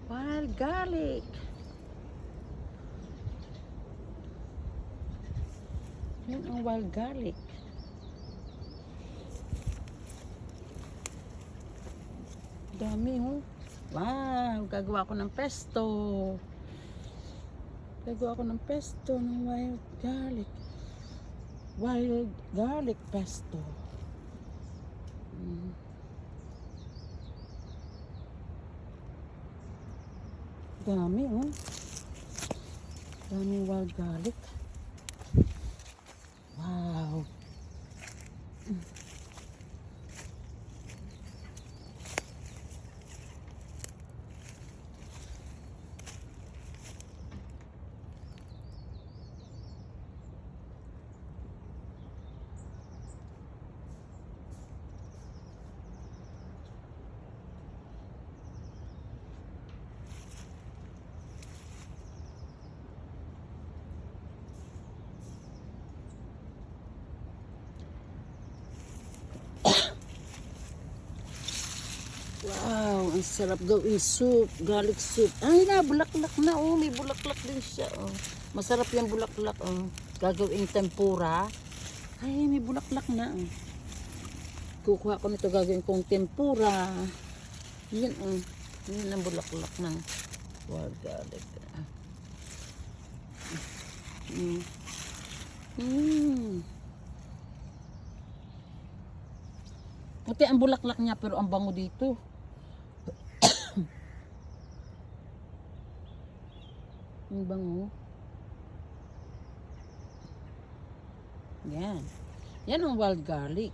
Wild garlic. Yan ang wild garlic. Dami oh. Wow, gagawa ko ng pesto. Gagawa ko ng pesto ng wild garlic. Wild garlic pesto. Dami oh. Daming wild garlic. Wow. Wow, ang sarap gawin soup, garlic soup. Ay na, bulaklak na oh, may bulaklak din siya oh. Masarap yung bulaklak oh. Gagawin tempura. Ay, may bulaklak na oh. Kukuha ko nito, gagawin kong tempura. Yan oh. Yan ang bulaklak ng wild garlic. Puti ang bulaklak niya pero ang bango dito. Ang bango. Yan. Yan ang wild garlic.